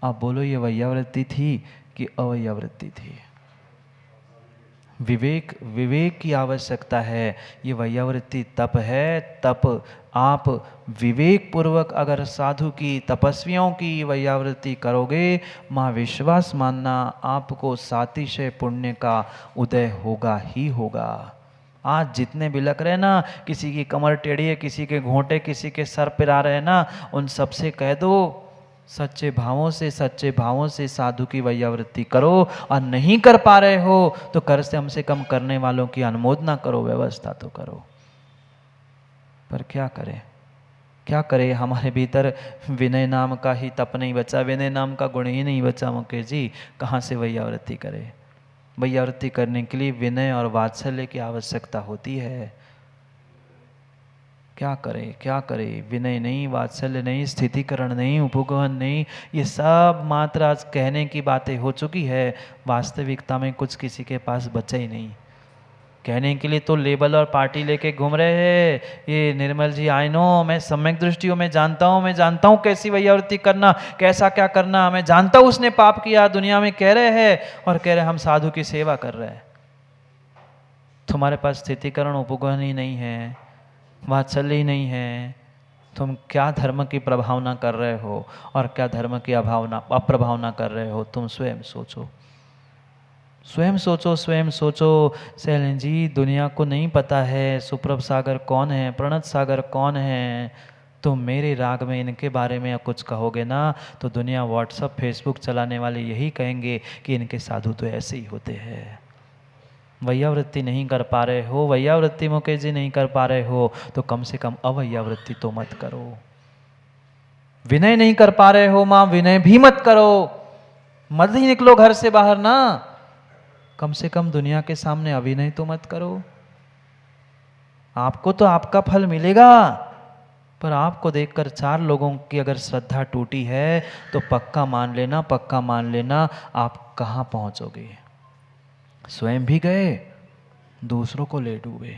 आप बोलो ये वैयावृत्ति थी कि अवैयावृत्ति थी? विवेक, विवेक की आवश्यकता है। ये वैयावृत्ति तप है, तप आप विवेक पूर्वक अगर साधु की, तपस्वियों की वैयावृत्ति करोगे, माँ विश्वास मानना आपको सातिशय पुण्य का उदय होगा ही होगा। आज जितने बिलक रहे ना, किसी की कमर टेढ़ी है, किसी के घोंटे, किसी के सर पिरा रहे ना, उन सबसे कह दो सच्चे भावों से साधु की वैयावृत्ति करो। और नहीं कर पा रहे हो तो कम से कम करने वालों की अनुमोदना करो, व्यवस्था तो करो। पर क्या करें, क्या करें? हमारे भीतर विनय नाम का ही तप नहीं बचा, विनय नाम का गुण ही नहीं बचा मुकेश जी। कहाँ से वैयावृत्ति करें? वैयावृत्ति करने के लिए विनय और वात्सल्य की आवश्यकता होती है। क्या करें, क्या करें? विनय नहीं, वात्सल्य नहीं, स्थितिकरण नहीं, उपगमन नहीं, ये सब मात्र आज कहने की बातें हो चुकी है। वास्तविकता में कुछ किसी के पास बचा ही नहीं। कहने के लिए तो लेबल और पार्टी लेके घूम रहे हैं ये निर्मल जी। आई नो, मैं सम्यक दृष्टि हूँ, मैं जानता हूँ कैसी वैयावृत्ति करना, कैसा क्या करना, मैं जानता हूँ उसने पाप किया, दुनिया में कह रहे हैं, और कह रहे हम साधु की सेवा कर रहे हैं। तुम्हारे पास स्थितिकरण उपगमन ही नहीं है, वात्सल्य ही नहीं है, तुम क्या धर्म की प्रभावना कर रहे हो और क्या धर्म की अप्रभावना कर रहे हो? तुम स्वयं सोचो, स्वयं सोचो, स्वयं सोचो। शैलेंद्र जी, दुनिया को नहीं पता है सुप्रभ सागर कौन है, प्रणत सागर कौन है। तुम मेरे राग में इनके बारे में कुछ कहोगे ना तो दुनिया व्हाट्सअप फेसबुक चलाने वाले यही कहेंगे कि इनके साधु तो ऐसे ही होते हैं। वैयावृत्ति नहीं कर पा रहे हो, वैयावृत्ति मुकेश जी नहीं कर पा रहे हो, तो कम से कम अवैयावृत्ति तो मत करो। विनय नहीं कर पा रहे हो माँ, विनय भी मत करो। मत ही निकलो घर से बाहर ना, कम से कम दुनिया के सामने अभिनय तो मत करो। आपको तो आपका फल मिलेगा, पर आपको देखकर चार लोगों की अगर श्रद्धा टूटी है तो पक्का मान लेना, पक्का मान लेना, आप कहाँ पहुंचोगे? स्वयं भी गए, दूसरों को ले डूबे।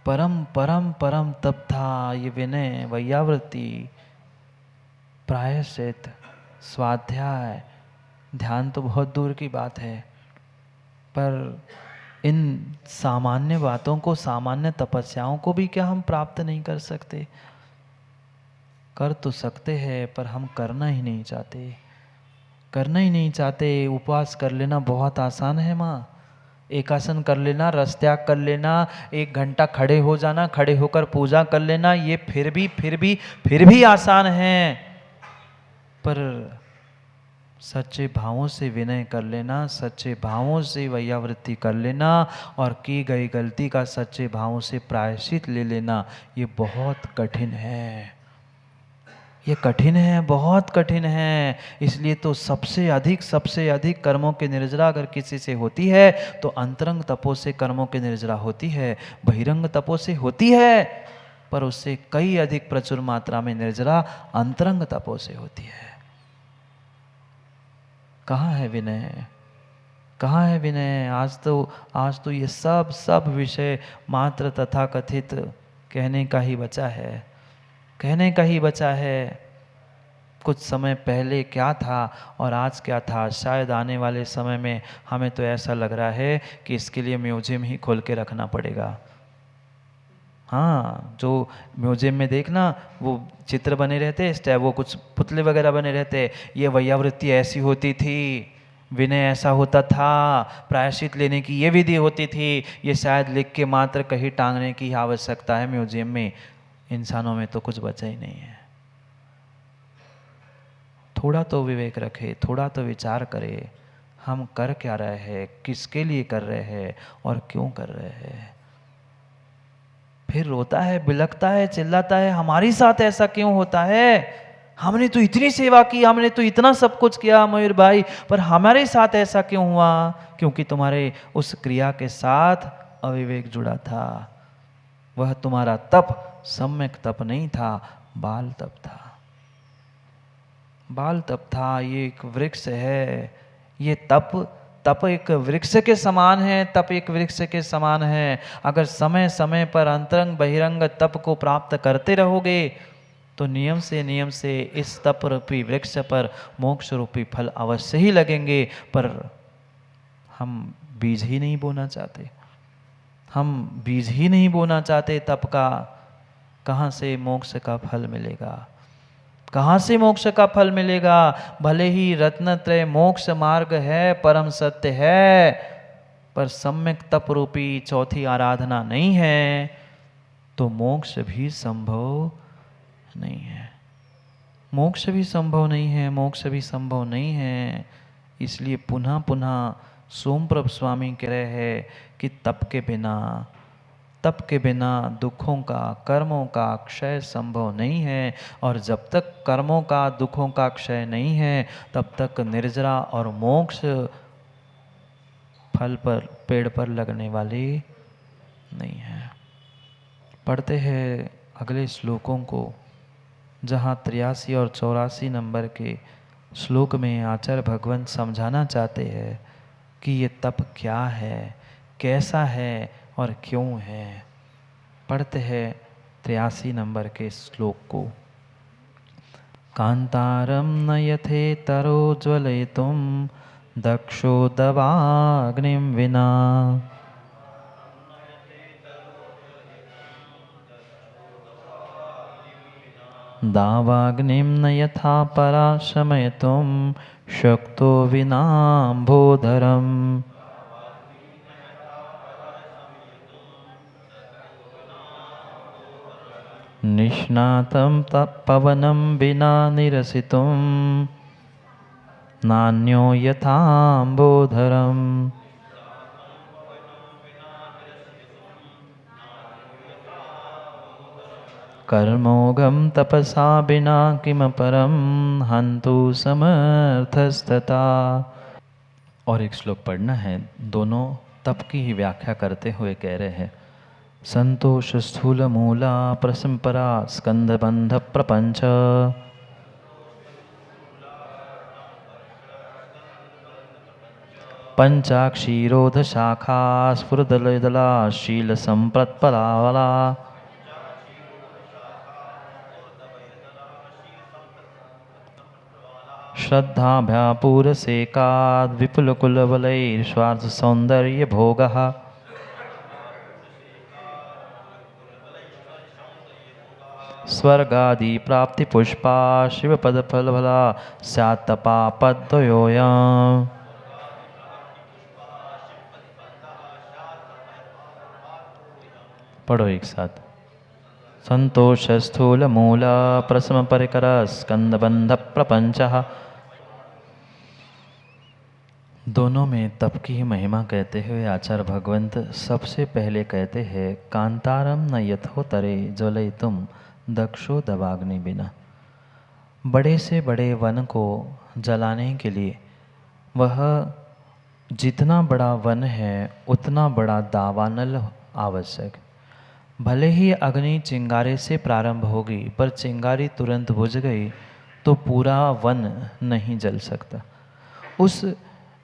परम परम परम तप था ये विनय, वैयावृत्ति, प्रायश्चित, स्वाध्याय, ध्यान तो बहुत दूर की बात है, पर इन सामान्य बातों को, सामान्य तपस्याओं को भी क्या हम प्राप्त नहीं कर सकते? कर तो सकते हैं, पर हम करना ही नहीं चाहते, करना ही नहीं चाहते। उपवास कर लेना बहुत आसान है माँ, एक आसन कर लेना, रस त्याग कर लेना, 1 घंटा खड़े हो जाना, खड़े होकर पूजा कर लेना, ये फिर भी आसान है। पर सच्चे भावों से विनय कर लेना, सच्चे भावों से वैयावृत्ति कर लेना और की गई गलती का सच्चे भावों से प्रायश्चित ले लेना, ये बहुत कठिन है, ये कठिन है, बहुत कठिन है। इसलिए तो सबसे अधिक कर्मों की निर्जरा अगर किसी से होती है तो अंतरंग तपों से कर्मों की निर्जरा होती है, बहिरंग तपों से होती है, पर उससे कई अधिक प्रचुर मात्रा में निर्जरा अंतरंग तपों से होती है। कहाँ है विनय, कहाँ है विनय? आज तो ये सब विषय मात्र तथाकथित कहने का ही बचा है, कहने का ही बचा है। कुछ समय पहले क्या था और आज क्या था, शायद आने वाले समय में हमें तो ऐसा लग रहा है कि इसके लिए म्यूजियम ही खोल के रखना पड़ेगा। हाँ, जो म्यूजियम में देखना वो चित्र बने रहते, वो कुछ पुतले वगैरह बने रहते, ये वैयावृत्ति ऐसी होती थी, विनय ऐसा होता था, प्रायश्चित लेने की ये विधि होती थी, ये शायद लिख के मात्र कहीं टांगने की आवश्यकता है म्यूजियम में। इंसानों में तो कुछ बचा ही नहीं है। थोड़ा तो विवेक रखे, थोड़ा तो विचार करे, हम कर क्या रहे हैं, किसके लिए कर रहे हैं और क्यों कर रहे हैं। फिर रोता है, बिलखता है, चिल्लाता है, हमारे साथ ऐसा क्यों होता है, हमने तो इतनी सेवा की, हमने तो इतना सब कुछ किया मयूर भाई, पर हमारे साथ ऐसा क्यों हुआ? क्योंकि तुम्हारे उस क्रिया के साथ अविवेक जुड़ा था। वह तुम्हारा तप सम्यक तप नहीं था, बाल तप था, बाल तप था। ये एक वृक्ष है, ये तप एक वृक्ष के समान है, तप एक वृक्ष के समान है। अगर समय समय पर अंतरंग बहिरंग तप को प्राप्त करते रहोगे तो नियम से इस तप रूपी वृक्ष पर मोक्ष रूपी फल अवश्य ही लगेंगे, पर हम बीज ही नहीं बोना चाहते। हम बीज ही नहीं बोना चाहते तप का। कहाँ से मोक्ष का फल मिलेगा? कहाँ से मोक्ष का फल मिलेगा? भले ही रत्नत्रय मोक्ष मार्ग है, परम सत्य है, पर सम्यक तप रूपी चौथी आराधना नहीं है तो मोक्ष भी संभव नहीं है। मोक्ष भी संभव नहीं है, मोक्ष भी संभव नहीं है। इसलिए पुनः पुनः सोमप्रभ स्वामी कह रहे हैं कि तप के बिना दुखों का, कर्मों का क्षय संभव नहीं है। और जब तक कर्मों का, दुखों का क्षय नहीं है, तब तक निर्जरा और मोक्ष फल पर, पेड़ पर लगने वाली नहीं है। पढ़ते हैं अगले श्लोकों को, जहाँ 83 और 84 नंबर के श्लोक में आचार्य भगवंत समझाना चाहते हैं कि ये तप क्या है, कैसा है और क्यों है। पढ़ते हैं 83 नंबर के श्लोक को। कांतारम नयथे तरो ज्वलयितुं दक्षो दवाग्निं विना। दावाग्निं न यथा परा शमयितुं शक्तो विनाम्भोधरम्। निष्णातं पवनं विना निरसितुं नान्यो यथाम्भोधरम्। कर्मोगम तपसा बिना किम परम हंतु समर्थस्तता। और एक श्लोक पढ़ना है, दोनों तप की ही व्याख्या करते हुए कह रहे हैं। संतोष स्थूल मूला प्रसंपरा स्कंद बंध प्रपंच। पंचाक्षीरोध शाखा स्फुरदला शील संप्रत्परावला। श्रद्धाभ्यापूरसेकाद् विपुलकुलबलैर्स्वार्थ सौंदर्य भोगः। स्वर्गादि प्राप्ति पुष्पा शिवपद फलफला स्यात्तपा पद्वयोऽयम्। पढ़ो एक साथ। संतोष स्थूल मूल प्रसम परिकर स्कंद बंध प्रपंचः। दोनों में तप की महिमा कहते हुए आचार्य भगवंत सबसे पहले कहते हैं, कांतारम न यथोतरे ज्वलयितुं दक्षो दवाग्नि बिना। बड़े से बड़े वन को जलाने के लिए वह जितना बड़ा वन है उतना बड़ा दावानल आवश्यक। भले ही अग्नि चिंगारे से प्रारंभ होगी, पर चिंगारी तुरंत बुझ गई तो पूरा वन नहीं जल सकता। उस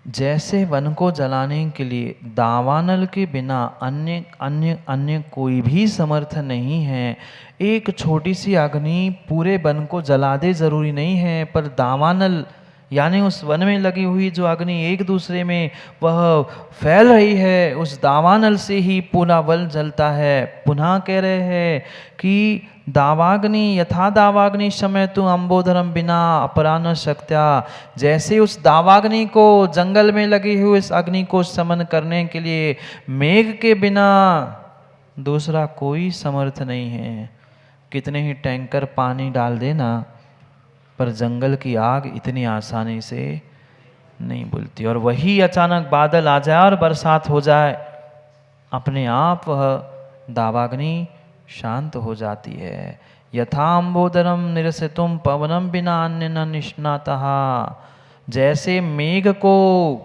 जैसे वन को जलाने के लिए दावानल के बिना अन्य अन्य अन्य कोई भी समर्थ नहीं है। एक छोटी सी अग्नि पूरे वन को जला दे जरूरी नहीं है, पर दावानल यानी उस वन में लगी हुई जो अग्नि एक दूसरे में वह फैल रही है, उस दावानल से ही पूरा वन जलता है। पुनः कह रहे हैं कि दावाग्नि यथा दावाग्नि समय तु अम्बोधरम बिना अपरान शक्त्या। जैसे उस दावाग्नि को, जंगल में लगी हुई इस अग्नि को समन करने के लिए मेघ के बिना दूसरा कोई समर्थ नहीं है। कितने ही टैंकर पानी डाल देना, पर जंगल की आग इतनी आसानी से नहीं बुझती। और वही अचानक बादल आ जाए और बरसात हो जाए, अपने आप वह दावाग्नि शांत हो जाती है। यथाम्बोदरम निरसितुम पवनम बिना अन्य न निष्णातः। जैसे मेघ को,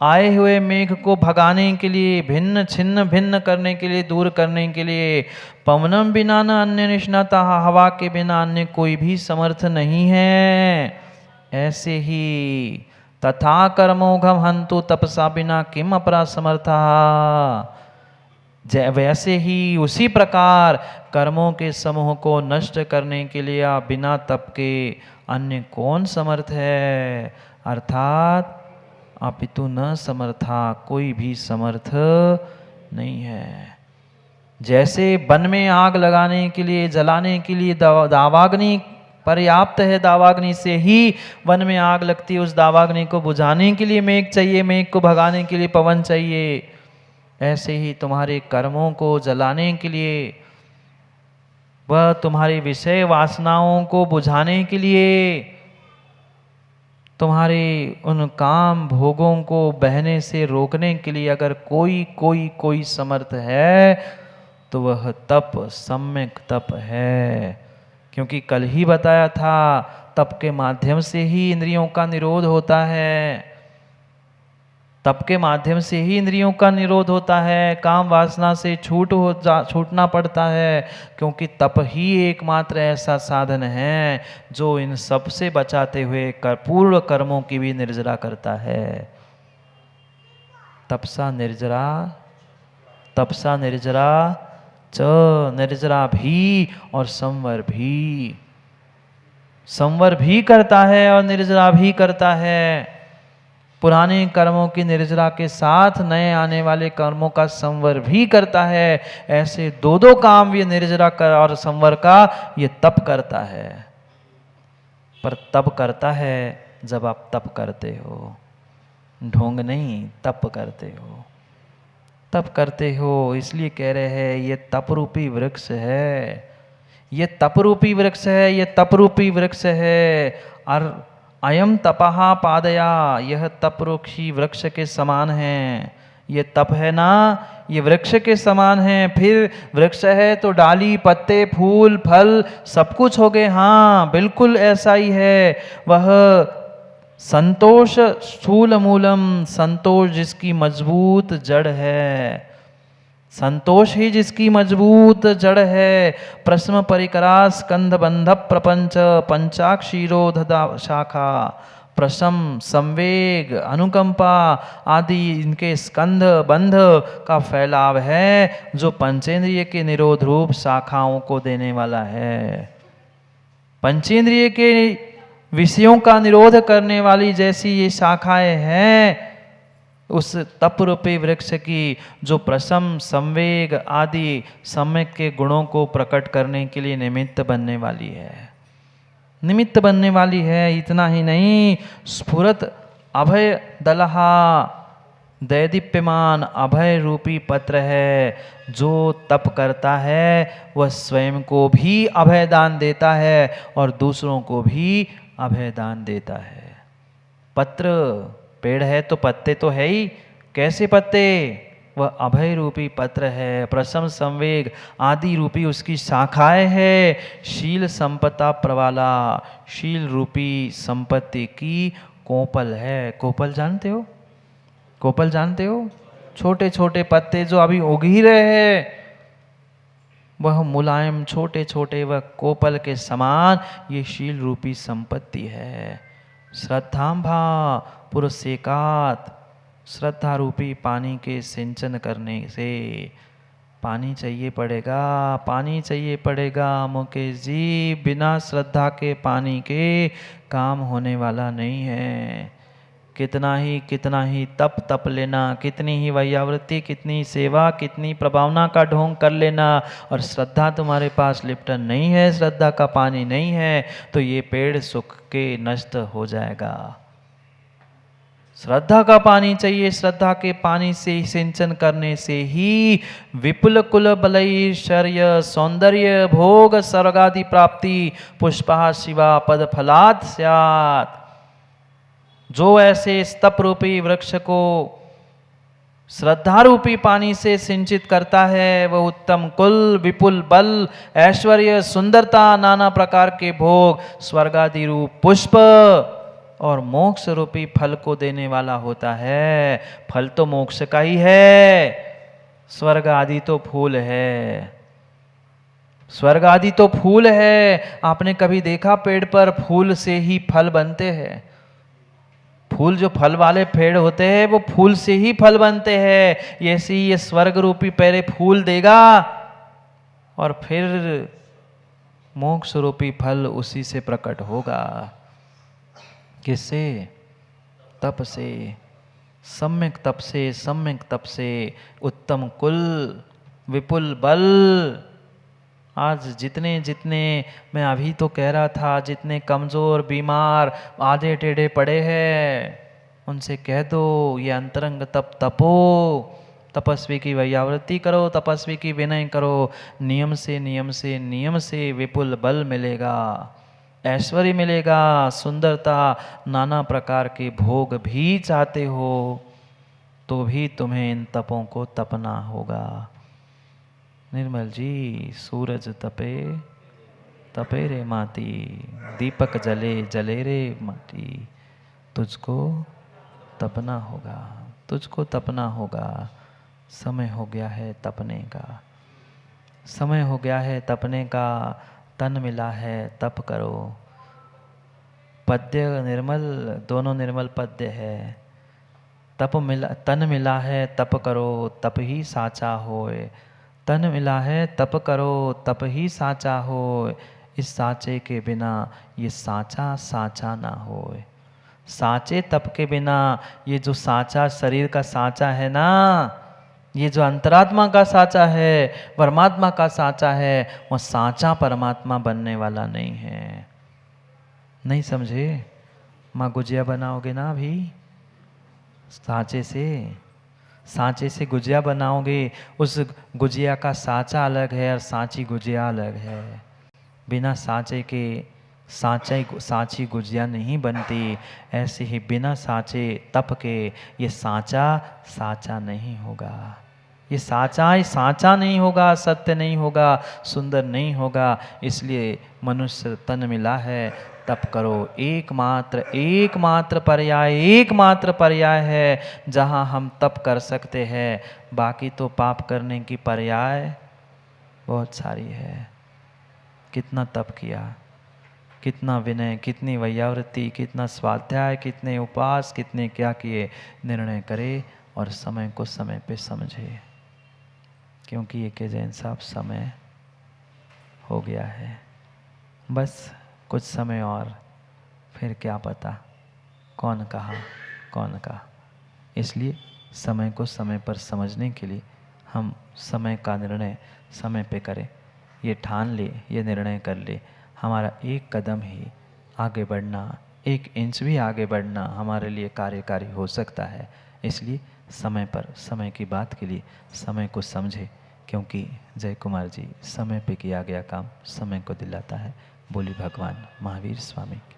आए हुए मेघ को भगाने के लिए, भिन्न छिन्न भिन्न करने के लिए, दूर करने के लिए, पवनम बिना न अन्य निष्णातः, हवा के बिना अन्य कोई भी समर्थ नहीं है। ऐसे ही तथा कर्मोघम हंतु तपसा बिना किम अपरा समर्था। वैसे ही उसी प्रकार कर्मों के समूह को नष्ट करने के लिए आप बिना तप के अन्य कौन समर्थ है? अर्थात अपितु न समर्था, कोई भी समर्थ नहीं है। जैसे वन में आग लगाने के लिए, जलाने के लिए दावाग्नि पर्याप्त है, दावाग्नि से ही वन में आग लगती है। उस दावाग्नि को बुझाने के लिए मेघ चाहिए, मेघ को भगाने के लिए पवन चाहिए। ऐसे ही तुम्हारे कर्मों को जलाने के लिए, वह तुम्हारी विषय वासनाओं को बुझाने के लिए, तुम्हारे उन काम भोगों को बहने से रोकने के लिए अगर कोई समर्थ है तो वह तप सम्यक तप है। क्योंकि कल ही बताया था, तप के माध्यम से ही इंद्रियों का निरोध होता है। तप के माध्यम से ही इंद्रियों का निरोध होता है, काम वासना से छूटना पड़ता है। क्योंकि तप ही एकमात्र ऐसा साधन है जो इन सब से बचाते हुए पूर्व कर्मों की भी निर्जरा करता है। तपसा निर्जरा, तपसा निर्जरा च, निर्जरा भी और संवर भी, संवर भी करता है और निर्जरा भी करता है। पुराने कर्मों की निर्जरा के साथ नए आने वाले कर्मों का संवर भी करता है। ऐसे दो दो काम ये निर्जरा कर और संवर का ये तप करता है। पर तप करता है जब आप तप करते हो, ढोंग नहीं, तप करते हो, तप करते हो। इसलिए कह रहे हैं ये तप रूपी वृक्ष है, ये तप रूपी वृक्ष है, ये तप रूपी वृक्ष है। और अयम तपहा पादया, यह तप वृक्ष के समान है। ये तप है ना, ये वृक्ष के समान है। फिर वृक्ष है तो डाली, पत्ते, फूल, फल सब कुछ हो गए। हाँ, बिल्कुल ऐसा ही है। वह संतोष स्थूल मूलम, संतोष जिसकी मजबूत जड़ है, संतोष ही जिसकी मजबूत जड़ है। प्रश्न परिकरा स्कंध बंध प्रपंच पंचाक्षीरोधदा शाखा, प्रशम, संवेग, अनुकंपा आदि इनके स्कंध बंध का फैलाव है जो पंचेंद्रिय के निरोध रूप शाखाओं को देने वाला है। पंचेंद्रिय के विषयों का निरोध करने वाली जैसी ये शाखाएं हैं उस तप रूपी वृक्ष की, जो प्रशम, संवेग आदि सम्यक के गुणों को प्रकट करने के लिए निमित्त बनने वाली है, निमित्त बनने वाली है। इतना ही नहीं, स्फुरत अभय दलहा, दैदीप्यमान अभय रूपी पत्र है। जो तप करता है वह स्वयं को भी अभय दान देता है और दूसरों को भी अभय दान देता है। पत्र, पेड़ है तो पत्ते तो है ही, कैसे पत्ते? वह अभय रूपी पत्र है, प्रशम, संवेग आदि रूपी उसकी शाखाएं है। शील संपदा प्रवाला, शील रूपी संपत्ति की कोपल है। कोपल जानते हो? कोपल जानते हो? छोटे छोटे पत्ते जो अभी उग ही रहे हैं, वह मुलायम छोटे छोटे वह कोपल के समान ये शील रूपी संपत्ति है। श्रद्धांभा पुरसेकात, श्रद्धा रूपी पानी के सिंचन करने से, पानी चाहिए पड़ेगा, पानी चाहिए पड़ेगा मुकेश जी। बिना श्रद्धा के पानी के काम होने वाला नहीं है। कितना ही तप लेना, कितनी ही वैयावृत्ति, कितनी सेवा, कितनी प्रभावना का ढोंग कर लेना, और श्रद्धा तुम्हारे पास लिप्टन नहीं है, श्रद्धा का पानी नहीं है, तो ये पेड़ सूख के नष्ट हो जाएगा। श्रद्धा का पानी चाहिए, श्रद्धा के पानी से सिंचन करने से ही विपुल कुल बलैश्वर्य सौंदर्य भोग स्वर्गादि प्राप्ति पुष्पा शिवा पद फलात् स्यात्। जो ऐसे स्तप रूपी वृक्ष को श्रद्धा रूपी पानी से सिंचित करता है, वह उत्तम कुल, विपुल बल, ऐश्वर्य, सुंदरता, नाना प्रकार के भोग, स्वर्गादि रूप पुष्प और मोक्ष रूपी फल को देने वाला होता है। फल तो मोक्ष का ही है, स्वर्ग आदि तो फूल है, स्वर्ग आदि तो फूल है। आपने कभी देखा पेड़ पर फूल से ही फल बनते हैं? फूल जो फल वाले पेड़ होते हैं वो फूल से ही फल बनते हैं। ऐसे ही ये स्वर्ग रूपी पहले फूल देगा और फिर मोक्ष रूपी फल उसी से प्रकट होगा। किससे? तप से, सम्यक तप से, सम्यक तप से उत्तम कुल, विपुल बल। आज जितने जितने, मैं अभी तो कह रहा था, जितने कमजोर, बीमार, आधे टेढ़े पड़े हैं, उनसे कह दो ये अंतरंग तप तपो, तपस्वी की वैयावृत्ति करो, तपस्वी की विनय करो। नियम से नियम से नियम से विपुल बल मिलेगा, ऐश्वर्य मिलेगा, सुंदरता, नाना प्रकार के भोग भी चाहते हो तो भी तुम्हें इन तपों को तपना होगा। निर्मल जी, सूरज तपे तपे रे माटी, दीपक जले जले रे माटी, तुझको तपना होगा, तुझको तपना होगा। समय हो गया है तपने का, समय हो गया है तपने का, तन मिला है तप करो। पद्य निर्मल, दोनों निर्मल पद्य है। तप मिला, तन मिला है तप करो, तप ही साचा होए। तन मिला है तप करो, तप ही साचा होए। इस साचे के बिना ये साचा साचा ना होए। साचे तप के बिना ये जो साचा शरीर का साचा है ना, ये जो अंतरात्मा का साचा है, परमात्मा का साचा है, वो साचा परमात्मा बनने वाला नहीं है। नहीं समझे? माँ गुजिया बनाओगे ना अभी, साँचे से, साँचे से गुजिया बनाओगे, उस गुजिया का साँचा अलग है और साँची गुजिया अलग है। बिना साँचे के साँची गुजिया नहीं बनती। ऐसे ही बिना साँचे तप के ये साँचा साँचा नहीं होगा, ये साँचा नहीं होगा, सत्य नहीं होगा, सुंदर नहीं होगा। इसलिए मनुष्य तन मिला है तप करो। एकमात्र पर्याय है जहाँ हम तप कर सकते हैं। बाकी तो पाप करने की पर्याय बहुत सारी है। कितना तप किया, कितना विनय, कितनी वैयावृत्ति, कितना स्वाध्याय, कितने उपवास, कितने क्या किए। निर्णय करे और समय को समय पे समझे, क्योंकि ये के जैन साहब समय हो गया है। बस कुछ समय और, फिर क्या पता कौन कहा। इसलिए समय को समय पर समझने के लिए हम समय का निर्णय समय पे करें। ये ठान ले, ये निर्णय कर ले, हमारा एक कदम ही आगे बढ़ना, 1 इंच भी आगे बढ़ना हमारे लिए कार्यकारी हो सकता है। इसलिए समय पर, समय की बात के लिए समय को समझे, क्योंकि जय कुमार जी, समय पे किया गया काम समय को दिलाता है। बोली भगवान महावीर स्वामी की।